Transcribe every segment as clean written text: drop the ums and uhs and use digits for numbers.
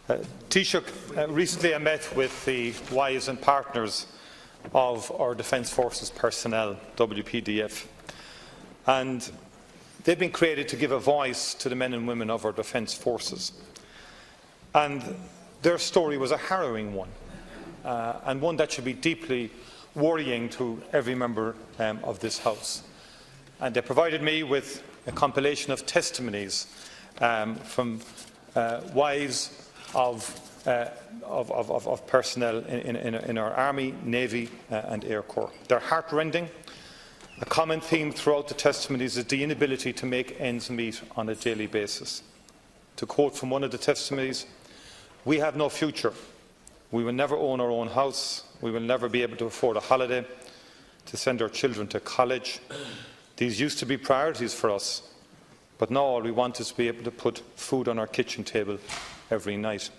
Taoiseach, recently I met with the wives and partners of our Defence Forces personnel, WPDF, and they've been created to give a voice to the men and women of our Defence Forces. And their story was a harrowing one, and one that should be deeply worrying to every member of this House. And they provided me with a compilation of testimonies from wives of personnel in our Army, Navy and Air Corps. They're heartrending. A common theme throughout the testimonies is the inability to make ends meet on a daily basis. To quote from one of the testimonies, "We have no future. We will never own our own house. We will never be able to afford a holiday, to send our children to college. These used to be priorities for us, but now all we want is to be able to put food on our kitchen table every night."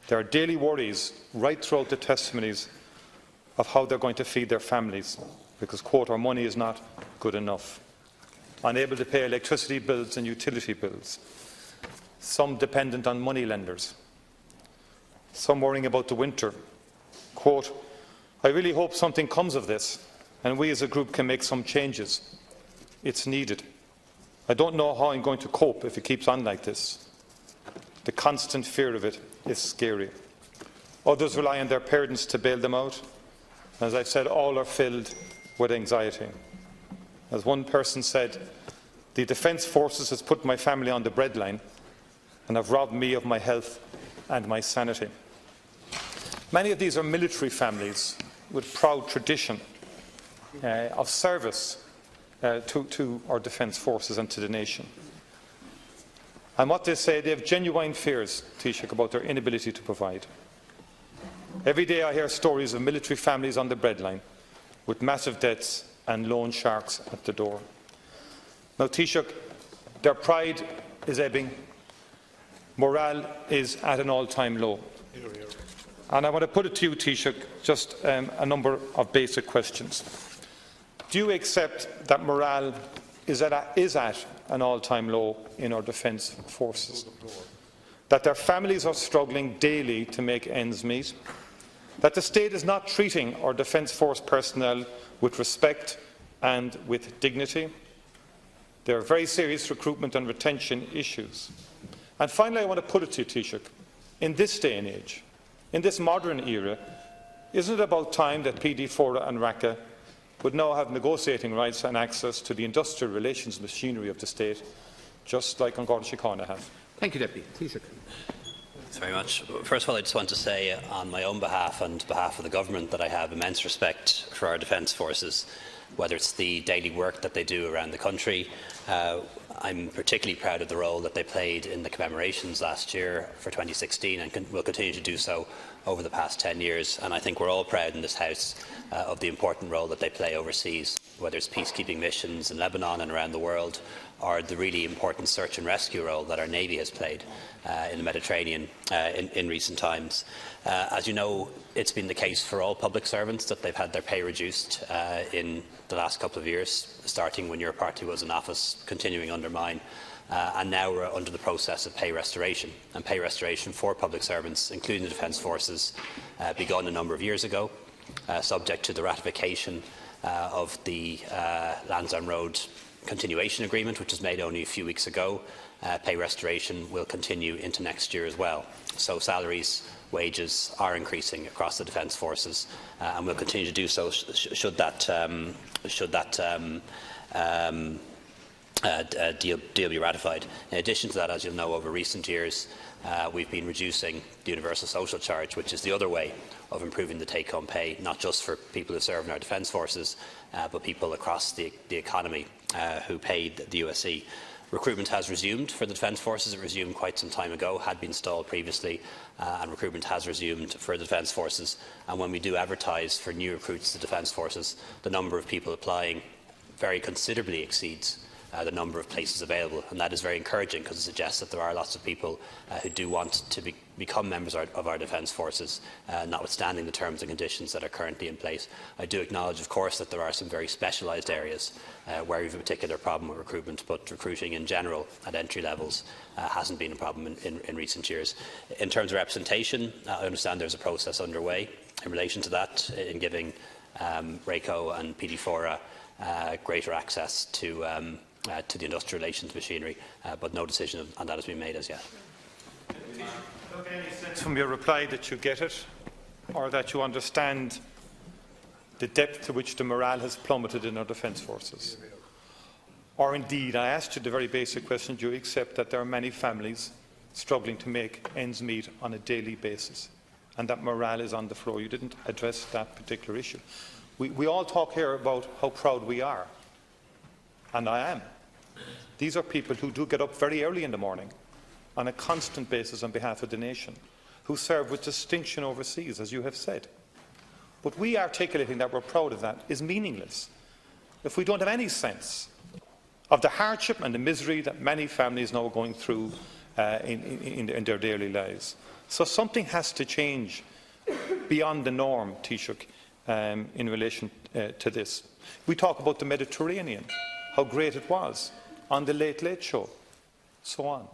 There are daily worries right throughout the testimonies of how they're going to feed their families because, quote, "our money is not good enough." Unable to pay electricity bills and utility bills. Some dependent on money lenders. Some worrying about the winter. Quote, "I really hope something comes of this and we as a group can make some changes. It's needed. I don't know how I'm going to cope if it keeps on like this. The constant fear of it is scary." Others rely on their parents to bail them out. As I've said, all are filled with anxiety. As one person said, "The Defence Forces has put my family on the breadline and have robbed me of my health and my sanity." Many of these are military families with proud tradition of service to our Defence Forces and to the nation. And what they say, they have genuine fears, Taoiseach, about their inability to provide. Every day I hear stories of military families on the breadline with massive debts and loan sharks at the door. Now, Taoiseach, their pride is ebbing. Morale is at an all-time low. And I want to put it to you, Taoiseach, just a number of basic questions. Do you accept that morale is at an all-time low in our Defence Forces? That their families are struggling daily to make ends meet? That the state is not treating our Defence Force personnel with respect and with dignity? There are very serious recruitment and retention issues. And finally, I want to put it to you, Taoiseach, in this day and age, in this modern era, isn't it about time that PD Fora and RACA would now have negotiating rights and access to the industrial relations machinery of the state, just like An Garda Síochána have? Thank you, Deputy. Taoiseach. Thanks very much. First of all, I just want to say on my own behalf and behalf of the Government that I have immense respect for our Defence Forces, whether it's the daily work that they do around the country. I'm particularly proud of the role that they played in the commemorations last year for 2016 and will continue to do so over the past 10 years. And I think we're all proud in this House of the important role that they play overseas, whether it's peacekeeping missions in Lebanon and around the world, or the really important search and rescue role that our Navy has played in the Mediterranean in recent times. As you know, it's been the case for all public servants that they've had their pay reduced in the last couple of years, starting when your party was in office, continuing under mine, and now we're under the process of pay restoration. And pay restoration for public servants, including the Defence Forces, begun a number of years ago, subject to the ratification of the Lansdowne Road continuation agreement, which was made only a few weeks ago. Pay restoration will continue into next year as well. So salaries, wages are increasing across the Defence Forces, and will continue to do so should that deal be ratified. In addition to that, as you'll know, over recent years, we've been reducing the universal social charge, which is the other way of improving the take-home pay, not just for people who serve in our Defence Forces, but people across the economy who paid the USC. Recruitment has resumed for the Defence Forces. It resumed quite some time ago, had been stalled previously, and recruitment has resumed for the Defence Forces. And when we do advertise for new recruits to the Defence Forces, the number of people applying very considerably exceeds the number of places available, and that is very encouraging because it suggests that there are lots of people who do want to become members of our Defence Forces, notwithstanding the terms and conditions that are currently in place. I do acknowledge, of course, that there are some very specialised areas where we have a particular problem with recruitment, but recruiting in general at entry levels hasn't been a problem in recent years. In terms of representation, I understand there's a process underway in relation to that, in giving RACO and PD4 greater access to the industrial relations machinery, but no decision on that has been made as yet. Any sense from your reply that you get it, or that you understand the depth to which the morale has plummeted in our defence forces? Or indeed, I asked you the very basic question, do you accept that there are many families struggling to make ends meet on a daily basis, and that morale is on the floor? You didn't address that particular issue. We all talk here about how proud we are, and I am. These are people who do get up very early in the morning on a constant basis on behalf of the nation, who serve with distinction overseas, as you have said. But we articulating that we're proud of that is meaningless if we don't have any sense of the hardship and the misery that many families now are going through in their daily lives. So something has to change beyond the norm, Taoiseach, in relation to this. We talk about the Mediterranean, how great it was on the Late Late Show, so on.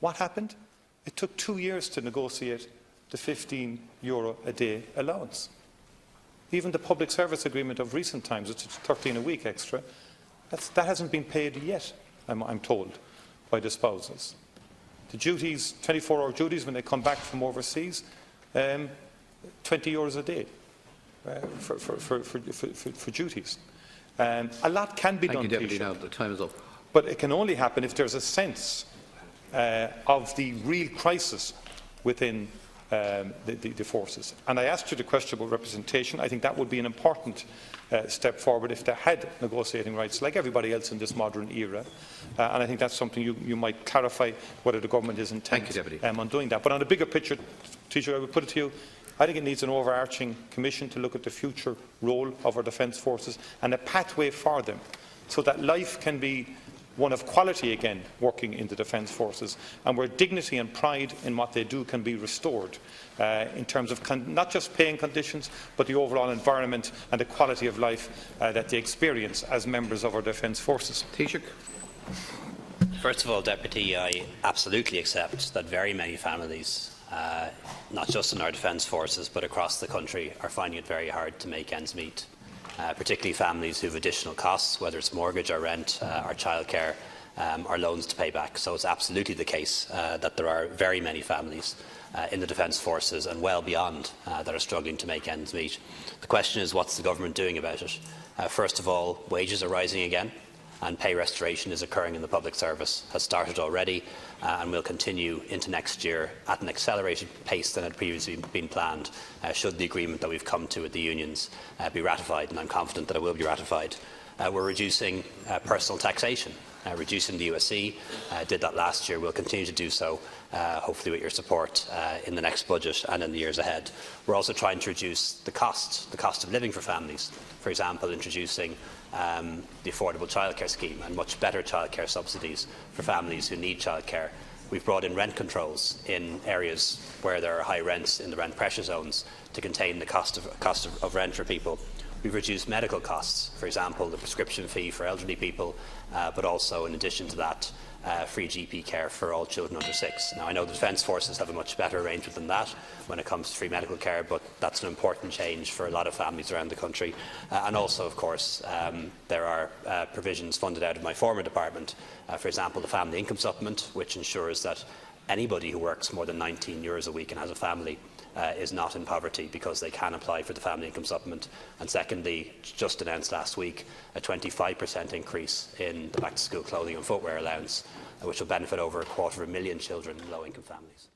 What happened? It took 2 years to negotiate the €15 a day allowance. Even the public service agreement of recent times, it's 13 a week extra, that hasn't been paid yet, I'm told, by the spouses. The duties, 24-hour duties when they come back from overseas, €20 a day for duties. A lot can be done. Thank you, Deputy. Now the time is up. But it can only happen if there's a sense of the real crisis within the forces. And I asked you the question about representation. I think that would be an important step forward if they had negotiating rights like everybody else in this modern era. And I think that's something you might clarify whether the government is intent on doing that. But on a bigger picture, Taoiseach, I would put it to you, I think it needs an overarching commission to look at the future role of our defence forces and a pathway for them so that life can be one of quality again working in the defence forces, and where dignity and pride in what they do can be restored in terms of not just paying conditions but the overall environment and the quality of life that they experience as members of our defence forces. Taoiseach. First of all, Deputy, I absolutely accept that very many families, not just in our defence forces but across the country, are finding it very hard to make ends meet. Particularly families who have additional costs, whether it's mortgage or rent or childcare or loans to pay back. So it's absolutely the case that there are very many families in the defence forces and well beyond that are struggling to make ends meet. The question is, what's the government doing about it? First of all, wages are rising again, and pay restoration is occurring in the public service, has started already and will continue into next year at an accelerated pace than had previously been planned, should the agreement that we've come to with the unions be ratified, and I'm confident that it will be ratified. We're reducing personal taxation, reducing the USC, did that last year, we'll continue to do so, hopefully with your support in the next budget and in the years ahead. We're also trying to reduce the cost of living for families, for example introducing the affordable childcare scheme and much better childcare subsidies for families who need childcare. We've brought in rent controls in areas where there are high rents in the rent pressure zones to contain the cost of rent for people. We've reduced medical costs, for example the prescription fee for elderly people, but also in addition to that free GP care for all children under 6. Now I know the Defence Forces have a much better arrangement than that when it comes to free medical care, but that's an important change for a lot of families around the country. And also, of course, there are provisions funded out of my former department, for example the family income supplement, which ensures that anybody who works more than 19 hours a week and has a family is not in poverty because they can apply for the family income supplement. And secondly, just announced last week, a 25% increase in the back-to-school clothing and footwear allowance, which will benefit over 250,000 children in low-income families.